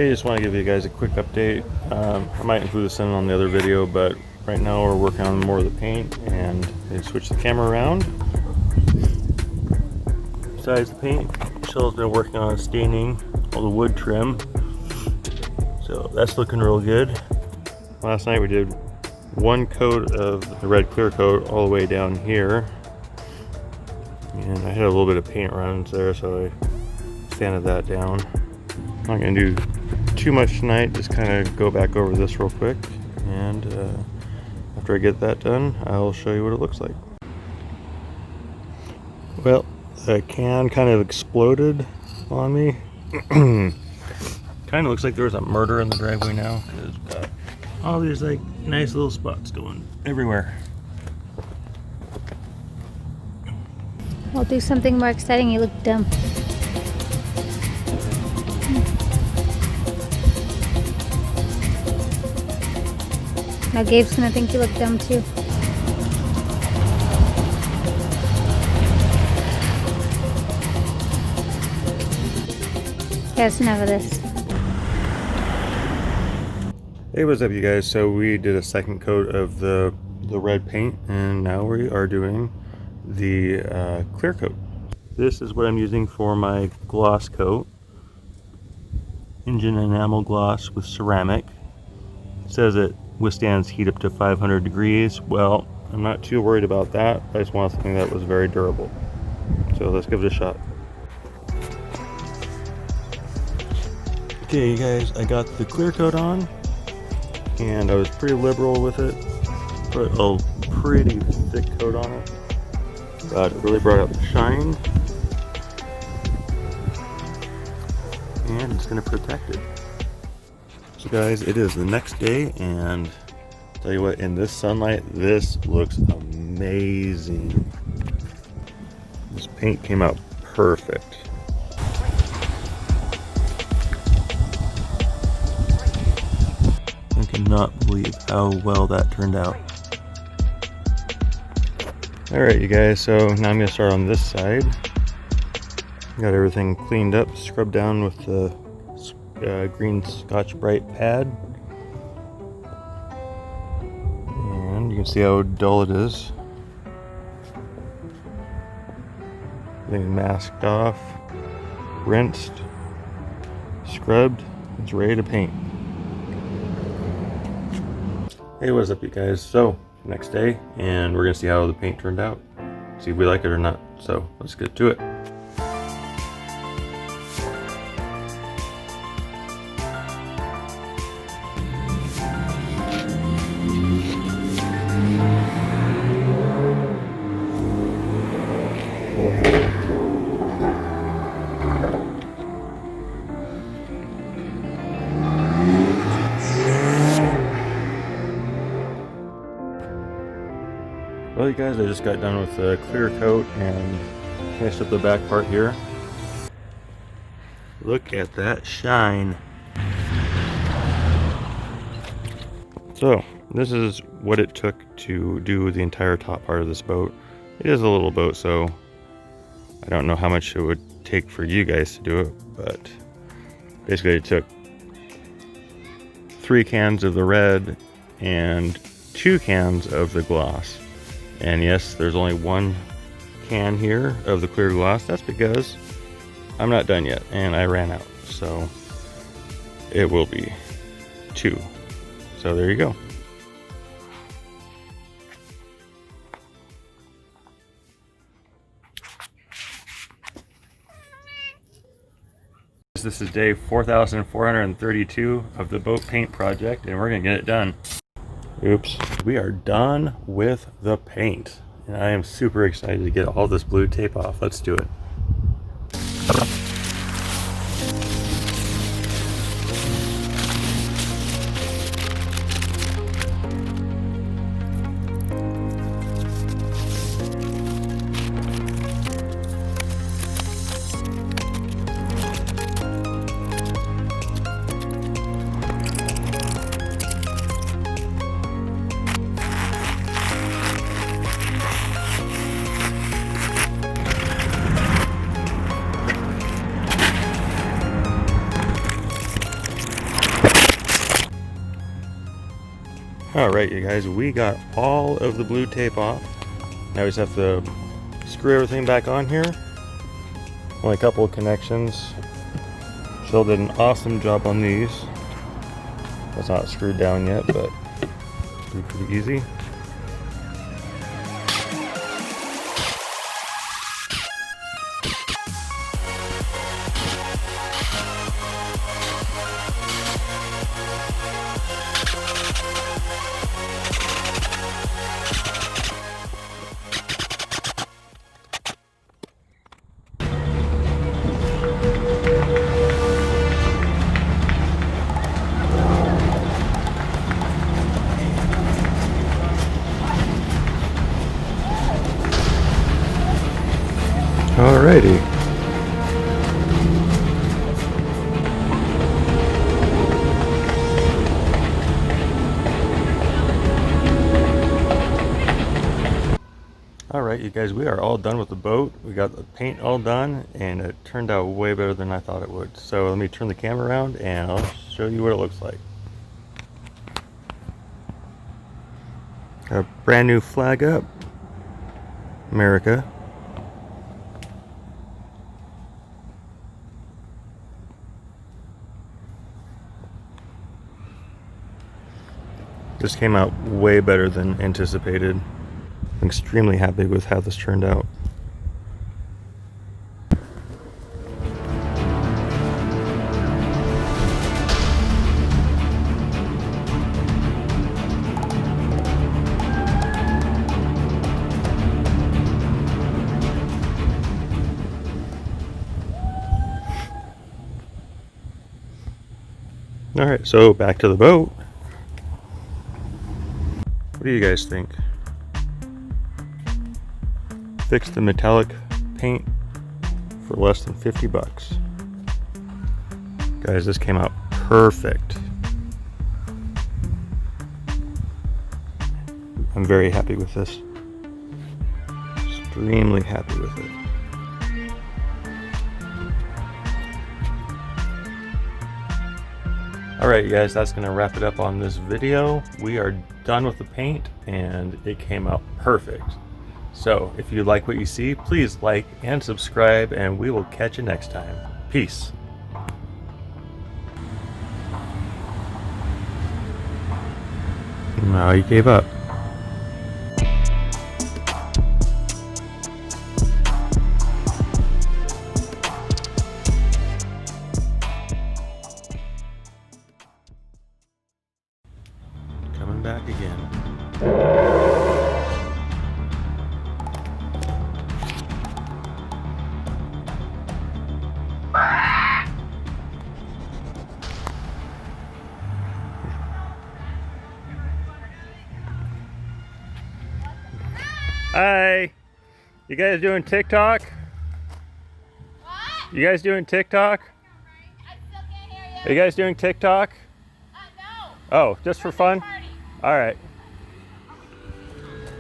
Hey, just want to give you guys a quick update. I might include this in on the other video, but right now we're working on more of the paint, and I switched the camera around. Besides the paint, Michelle's been working on staining all the wood trim, so that's looking real good. Last night we did one coat of the red clear coat all the way down here, and I had a little bit of paint runs there, so I sanded that down. I'm not going to do too much tonight, just kind of go back over this real quick, and after I get that done, I'll show you what it looks like. Well, the can kind of exploded on me. Kind of looks like there was a murder in the driveway now, because it's got all these like nice little spots going everywhere. I'll do something more exciting. You look dumb. Now Gabe's gonna think you look dumb too. Okay, that's enough of this. Hey, what's up you guys? So we did a second coat of the red paint, and now we are doing the clear coat. This is what I'm using for my gloss coat. Engine enamel gloss with ceramic. It says it withstands heat up to 500 degrees. Well, I'm not too worried about that. I just want something that was very durable. So let's give it a shot. Okay, you guys, I got the clear coat on, and I was pretty liberal with it. Put a pretty thick coat on it. But it really brought out the shine. And it's going to protect it. So guys, it is the next day, and I'll tell you what, in this sunlight, this looks amazing. This paint came out perfect. I cannot believe how well that turned out. Alright you guys, so now I'm going to start on this side. Got everything cleaned up, scrubbed down with the green Scotch Brite pad, and you can see how dull it is. Everything masked off, rinsed, scrubbed. It's ready to paint. Hey, what's up you guys? So next day, and we're gonna see how the paint turned out, see if we like it or not. So let's get to it. Well you guys, I just got done with the clear coat and finished up the back part here. Look at that shine. So this is what it took to do the entire top part of this boat. It is a little boat, so I don't know how much it would take for you guys to do it, but basically it took 3 cans of the red and 2 cans of the gloss. And yes, there's only 1 can here of the clear gloss. That's because I'm not done yet and I ran out. So it will be 2. So there you go. This is day 4,432 of the boat paint project, and we're gonna get it done. Oops. We are done with the paint, and I am super excited to get all this blue tape off. Let's do it. Alright, you guys, we got all of the blue tape off. Now we just have to screw everything back on here. Only a couple of connections. Jill did an awesome job on these. It's not screwed down yet, but it'll be pretty easy. Alrighty. Alright, you guys, we are all done with the boat. We got the paint all done, and it turned out way better than I thought it would. So let me turn the camera around and I'll show you what it looks like. Got a brand new flag up. America. This came out way better than anticipated. I'm extremely happy with how this turned out. Alright, so back to the boat. What do you guys think? Fixed the metallic paint for less than 50 bucks. Guys, this came out perfect. I'm very happy with this. Extremely happy with it. Alright, you guys, that's going to wrap it up on this video. We are done with the paint and it came out perfect. So if you like what you see, please like and subscribe, and we will catch you next time. Peace. No, you gave up. Coming back again. Hi, you guys doing TikTok? What? You guys doing TikTok? I still can't hear you. Are you guys doing TikTok? No. Oh, just for fun? Party. All right.